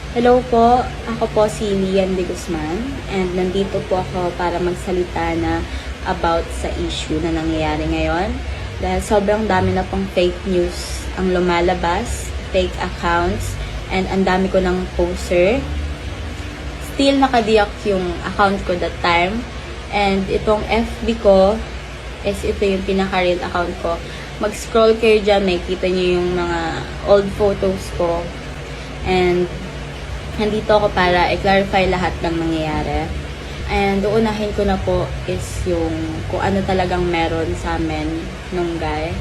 Hello po, ako po si Lian de Guzman and nandito po ako para magsalita na about sa issue na nangyayari ngayon. Dahil sobrang dami na pong fake news ang lumalabas, fake accounts, and ang dami ko ng poster. Still nakadiyak yung account ko that time. And itong FB ko is ito yung pinaka-real account ko. Mag-scroll kayo dyan, may kita nyo yung mga old photos ko. And nandito ako para i-clarify lahat ng nangyayari. And uunahin ko na po is yung kung ano talagang meron sa amin nung guy.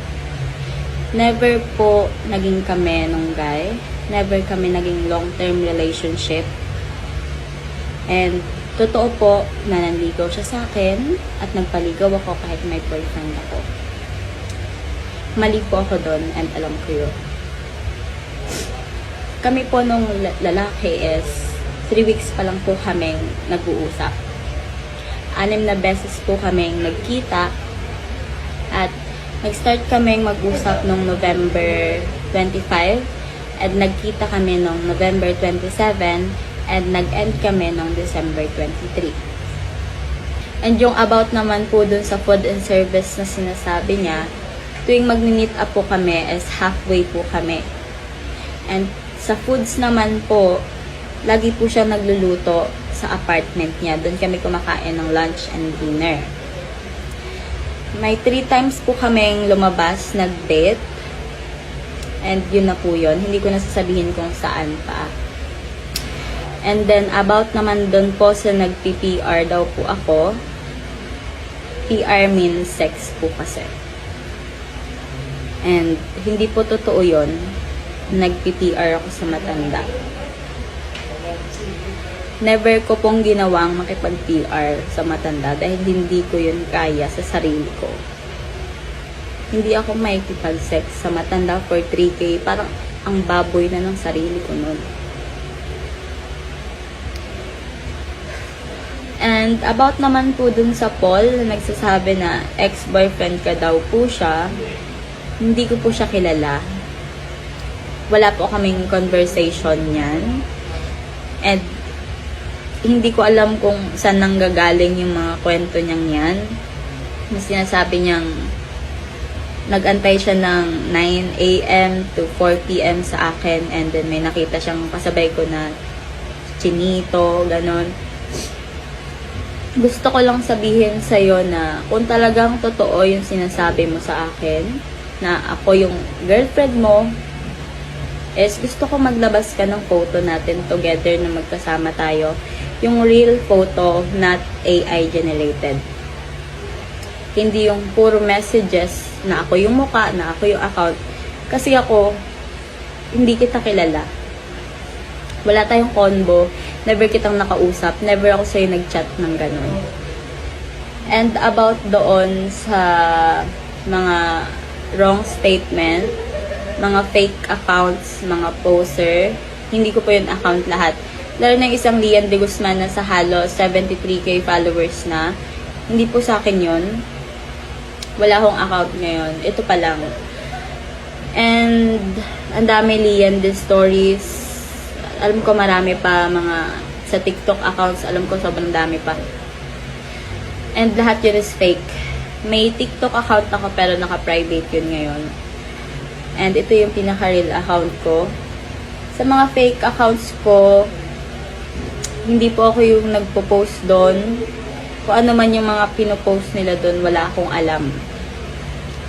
Never po naging kami nung guy. Never kami naging long-term relationship. And totoo po na nanligaw siya sa akin at nagpaligaw ako kahit may boyfriend ako. Mali po ako doon and alam ko yun. Kami po nung lalaki is 3 weeks pa lang po kaming nag-uusap. 6 na beses po kaming nagkita at nag-start kaming mag-usap nung November 25 at nagkita kami nung November 27 and nag-end kami nung December 23. And yung about naman po dun sa food and service na sinasabi niya, tuwing mag-meet up po kami is halfway po kami. And sa foods naman po, lagi po siya nagluluto sa apartment niya. Doon kami kumakain ng lunch and dinner. May 3 times po kaming lumabas, nag-date. And yun na po yun. Hindi ko nasasabihin kung saan pa. And then, about naman doon po sa nag-PR daw po ako. PR means sex po kasi. And hindi po totoo yun. Nag-PR ako sa matanda. Never ko pong ginawang makipag-PR sa matanda dahil hindi ko yun kaya sa sarili ko. Hindi ako makikipag-sex sa matanda for 3K. Parang ang baboy na ng sarili ko nun. And about naman po dun sa Paul na nagsasabi na ex-boyfriend ka daw po siya, hindi ko po siya kilala. Wala po kaming conversation niyan. And hindi ko alam kung saan nanggagaling yung mga kwento niyang yan. Mas sinasabi niyang nag-antay siya ng 9 a.m. to 4 p.m. sa akin and then may nakita siyang kasabay ko na chinito, ganon. Gusto ko lang sabihin sa'yo na kung talagang totoo yung sinasabi mo sa akin, na ako yung girlfriend mo, is gusto ko maglabas ka ng photo natin together na magkasama tayo. Yung real photo, not AI generated. Hindi yung puro messages na ako yung mukha, na ako yung account. Kasi ako, hindi kita kilala. Wala tayong convo. Never kitang nakausap. Never ako sa'yo nag-chat ng ganun. And about doon sa mga wrong statement, mga fake accounts, mga poser. Hindi ko po yun account lahat. Lalo na isang Lian de Guzman na sa halos 73k followers na. Hindi po sa akin yun. Wala akong account ngayon. Ito pa lang. And ang dami Lian de stories. Alam ko marami pa mga sa TikTok accounts. Alam ko sobrang dami pa. And lahat yun is fake. May TikTok account ako pero naka-private yun ngayon. And ito yung pinaka-real account ko. Sa mga fake accounts ko, hindi po ako yung nagpo-post doon. Kung ano man yung mga pinopost nila doon, wala akong alam.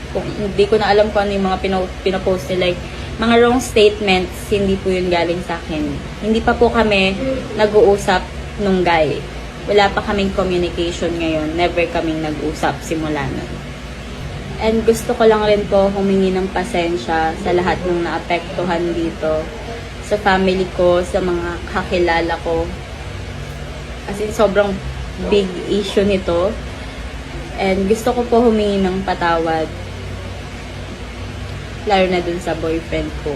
Kung hindi ko na alam kung ano yung mga pinopost nila. Like, mga wrong statements, hindi po yun galing sa akin. Hindi pa po kami nag-uusap nung guy. Wala pa kaming communication ngayon. Never kaming nag-usap simula nun. And gusto ko lang rin po humingi ng pasensya sa lahat ng naapektuhan dito. Sa family ko, sa mga kakilala ko. Kasi sobrang big issue nito. And gusto ko po humingi ng patawad. Lalo na dun sa boyfriend ko.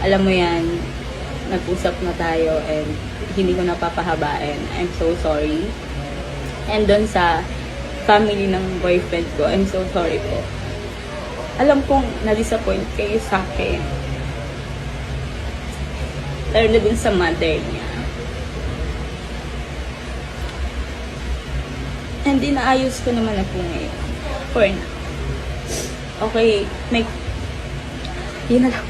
Alam mo yan, nag-usap na tayo and hindi ko napapahabain. I'm so sorry. And dun sa family ng boyfriend ko, I'm so sorry po. Alam kong na-disappoint kayo sa akin. lalo na dun sa mother niya. And inaayos ko naman na po ngayon. For now. Okay, yun na lang.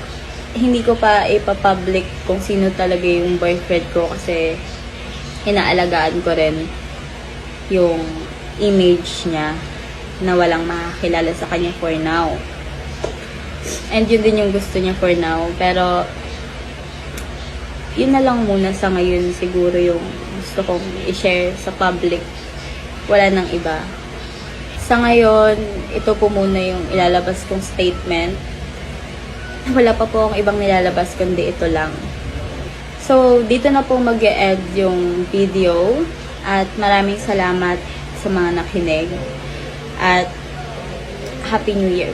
Hindi ko pa ipapublic kung sino talaga yung boyfriend ko kasi inaalagaan ko rin yung image niya na walang makakilala sa kanya for now. And yun din yung gusto niya for now. Pero yun na lang muna sa ngayon siguro yung gusto kong i-share sa public. Wala nang iba. Sa ngayon, ito po muna yung ilalabas kong statement. Wala pa po akong ibang nilalabas kundi ito lang. So, dito na po mag-e-end yung video. At maraming salamat sa mga nakinig. At Happy New Year.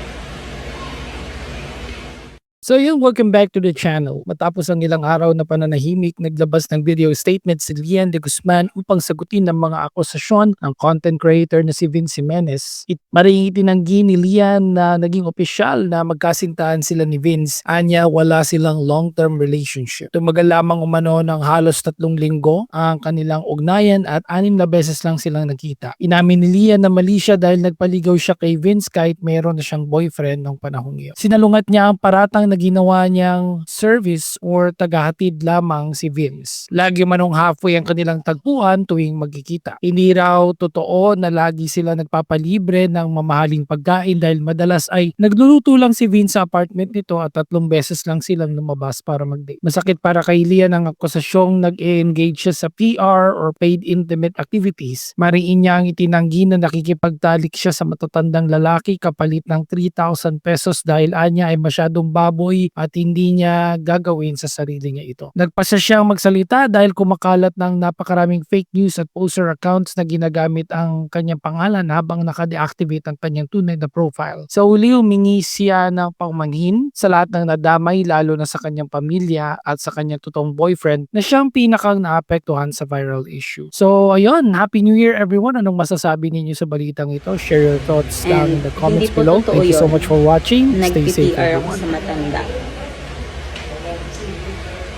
So yun, welcome back to the channel. Matapos ang ilang araw na pananahimik, naglabas ng video statement si Lian de Guzman upang sagutin ang mga akusasyon ng content creator na si Vince Jimenez. Maring itinanggi ni Lian na naging opisyal na magkasintahan sila ni Vince. Anya, wala silang long-term relationship. Tumagal lamang umano ng halos 3 linggo ang kanilang ugnayan at 6 na beses lang silang nakita. Inamin ni Lian na mali siya dahil nagpaligaw siya kay Vince kahit mayroon na siyang boyfriend nung panahong iyon. Sinalungat niya ang paratang na ginawa niyang service or tagahatid lamang si Vince. Lagi manong halfway ang kanilang tagpuan tuwing magkikita. Hindi raw totoo na lagi sila nagpapalibre ng mamahaling pagkain dahil madalas ay nagluluto lang si Vince sa apartment nito at 3 beses lang silang lumabas para mag-date. Masakit para kay Lian ang akusasyong nag-engage siya sa PR or paid intimate activities. Mariin niya ang itinanggi na nakikipagtalik siya sa matatandang lalaki kapalit ng 3,000 pesos dahil anya ay masyadong baboy at hindi niya gagawin sa sarili niya ito. Nagpasya siyang magsalita dahil kumakalat ng napakaraming fake news at poster accounts na ginagamit ang kanyang pangalan habang naka-deactivate ang kanyang tunay na profile. Sa uli, humingi siya ng paumanhin sa lahat ng nadamay lalo na sa kanyang pamilya at sa kanyang totoong boyfriend na siyang pinakang naapektuhan sa viral issue. So ayun, Happy New Year everyone! Anong masasabi ninyo sa balitang ito? Share your thoughts down in the comments below. Thank you so much for watching. Stay safe Nag-PTR ako everyone. sa matanda.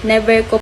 Never ko